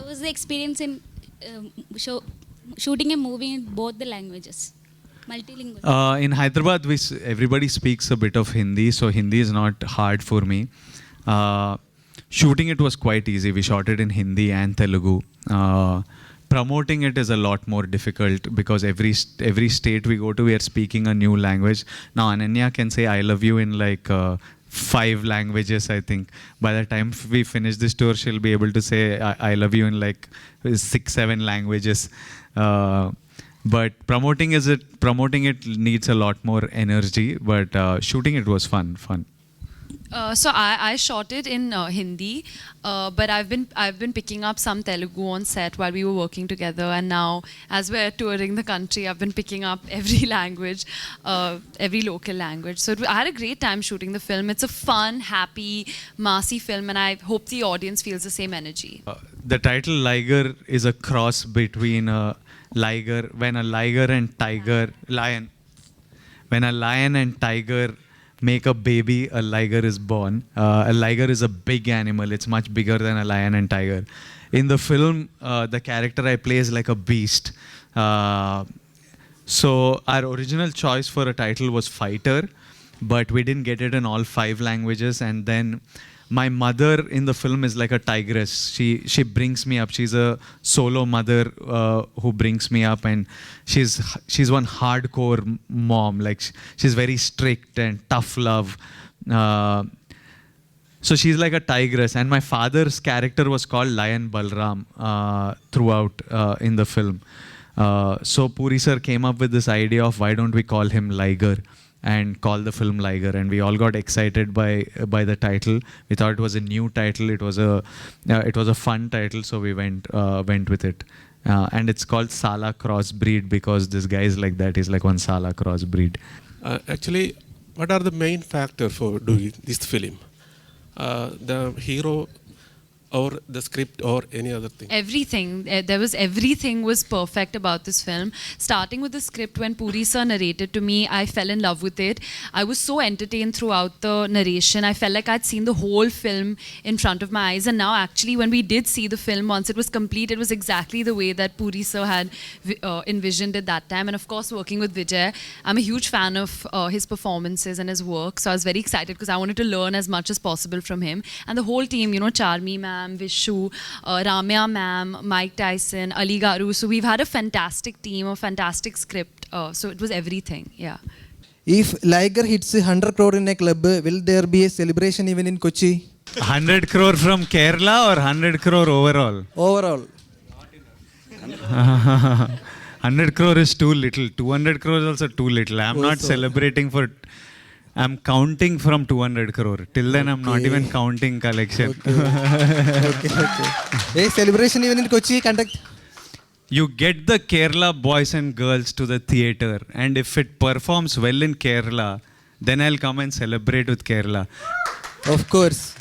was the experience in shooting a movie in both the languages? Multilingual. In Hyderabad, everybody speaks a bit of Hindi, so Hindi is not hard for me. Shooting it was quite easy. We shot it in Hindi and Telugu. Promoting it is a lot more difficult because every state we go to, we are speaking a new language. Now, Ananya can say I love you in like 5 languages, I think. By the time we finish this tour, she'll be able to say I love you in like 6-7 languages. But promoting it needs a lot more energy. But shooting it was fun. So I shot it in Hindi, but I've been picking up some Telugu on set while we were working together, and now as we're touring the country, I've been picking up every language, every local language. So I had a great time shooting the film. It's a fun, happy, massy film, and I hope the audience feels the same energy. The title Liger is a cross between a liger, when a lion and tiger make a baby, a liger is born. A liger is a big animal. It's much bigger than a lion and tiger. In the film, the character I play is like a beast. So our original choice for a title was Fighter, but we didn't get it in all 5 languages. And then my mother in the film is like a tigress. She brings me up. She's a solo mother who brings me up, and she's one hardcore mom. Like she's very strict and tough love. So she's like a tigress. And my father's character was called Lion Balram throughout in the film. So Puri sir came up with this idea of why don't we call him Liger and call the film Liger, and we all got excited by the title. We thought it was a new title. It was a fun title, so we went with it. And it's called Sala Crossbreed because this guy is like that. He's like one Sala Crossbreed. Actually, what are the main factors for doing this film? The hero, or the script, or any other thing? Everything. Everything was perfect about this film. Starting with the script, when Puri sir narrated to me, I fell in love with it. I was so entertained throughout the narration. I felt like I'd seen the whole film in front of my eyes. And now actually when we did see the film, once it was complete, it was exactly the way that Puri sir had envisioned it that time. And of course, working with Vijay, I'm a huge fan of his performances and his work. So I was very excited because I wanted to learn as much as possible from him. And the whole team, Charmi ma'am, Vishu, Ramya ma'am, Mike Tyson, Ali Garu. So we've had a fantastic team, a fantastic script. So it was everything, yeah. If Liger hits 100 crore in a club, will there be a celebration even in Kochi? 100 crore from Kerala or 100 crore overall? Overall. 100 crore is too little. 200 crore is also too little. I'm not celebrating for... I'm counting from 200 crore. Till then, I'm not even counting collection. Okay. A celebration even in Kochi conduct? You get the Kerala boys and girls to the theatre, and if it performs well in Kerala, then I'll come and celebrate with Kerala. Of course.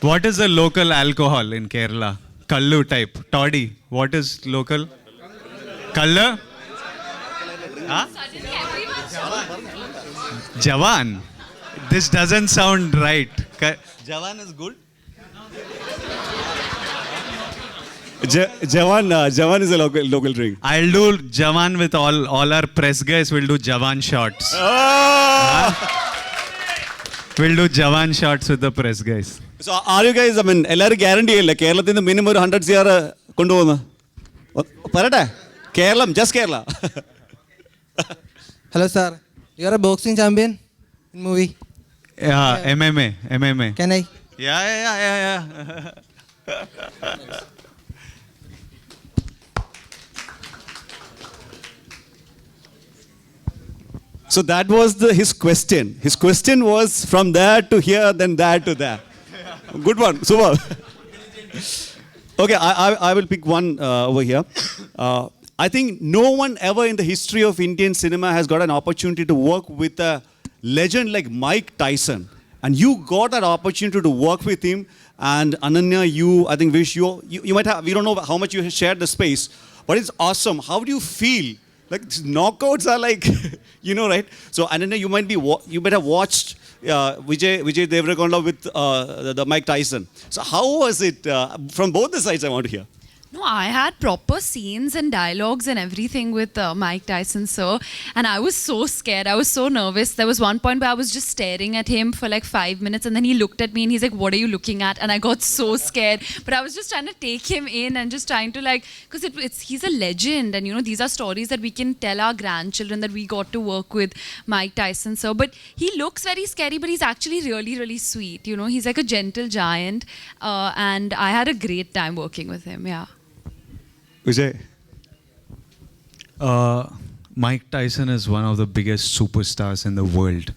What is the local alcohol in Kerala? Kallu type. Toddy. What is local? Kallu? Huh? Jawan. This doesn't sound right. Jawan is good? Jawan is a local drink. I'll do Jawan with all our press guys. We'll do Jawan shots. We'll do Jawan shots with the press guys. So are you guys, എല്ലാവരും guarantee ചെയ്യില്ല കേരളത്തിൽ നിന്ന് minimum ഒരു 100 CR കൊണ്ടുപോകുന്നു പറയട്ടെ Keralam just Kerala. Hello sir, you are a boxing champion in movie? Yeah, MMA. Can I? Yeah. So that was his question. His question was from there to here, then there to there. Good one, super. Okay, I will pick one over here. I think no one ever in the history of Indian cinema has got an opportunity to work with a legend like Mike Tyson. And you got that opportunity to work with him. And Ananya, I think Vish, you might have, we don't know how much you shared the space, but it's awesome. How do you feel? Like knockouts are like, right? So Ananya, you might have watched Vijay Deverakonda with the Mike Tyson. So how was it from both the sides? I want to hear. No, I had proper scenes and dialogues and everything with Mike Tyson, sir. And I was so scared. I was so nervous. There was one point where I was just staring at him for like 5 minutes. And then he looked at me and he's like, "What are you looking at?" And I got so scared. But I was just trying to take him in and just trying to like, because he's a legend. And, you know, these are stories that we can tell our grandchildren that we got to work with Mike Tyson, sir. But he looks very scary, but he's actually really, really sweet. You know, he's like a gentle giant. And I had a great time working with him, yeah. Vijay. Mike Tyson is one of the biggest superstars in the world.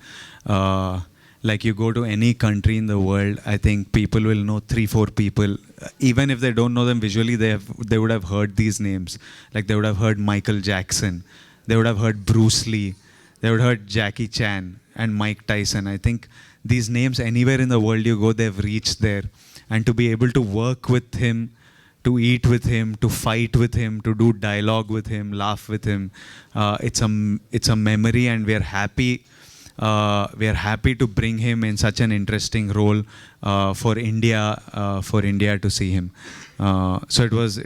Like you go to any country in the world, I think people will know 3-4 people. Even if they don't know them visually, they would have heard these names. Like they would have heard Michael Jackson, they would have heard Bruce Lee, they would have heard Jackie Chan and Mike Tyson. I think these names, anywhere in the world you go, they've reached there. And to be able to work with him, to eat with him, to fight with him, to do dialogue with him, laugh with him, it's a memory, and we are happy. We are happy to bring him in such an interesting role for India to see him. So it was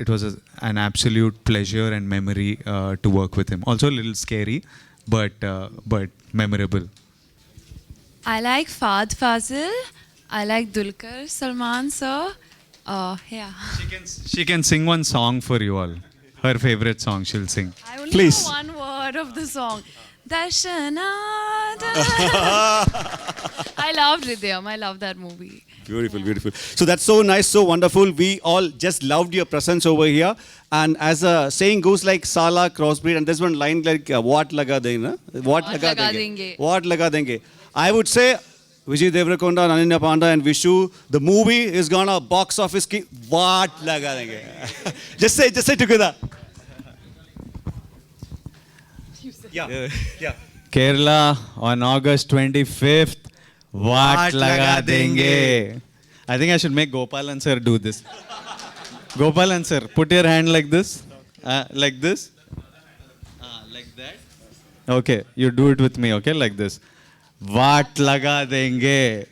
an absolute pleasure and memory to work with him. Also a little scary, but memorable. I like Fahd Fazil. I like Dulquer Salman, sir. Yeah. She can sing one song for you all. Her favorite song she'll sing. I only Please. know one word of the song. Darshana. I loved Ridhyam. I love that movie. Beautiful, beautiful. So that's so nice, so wonderful. We all just loved your presence over here. And as a saying goes, like Sala, crossbreed, and there's one line like, what laga denge? What laga denge? What laga denge? I would say, Vijay Deverakonda and Ananya Pandey and Vishu, the movie is gonna box office ki what laga denge? Just say together. Yeah. Kerala on August 25th. What laga denge? I think I should make Gopalan sir do this. Gopalan sir, put your hand like this. Like this. Like that. Okay, you do it with me, okay? Like this. What laga denge?